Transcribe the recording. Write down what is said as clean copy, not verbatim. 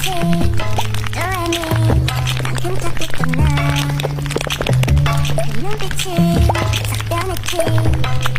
또 애미 난 끔찍했던 나 분명빛이 싹 변했지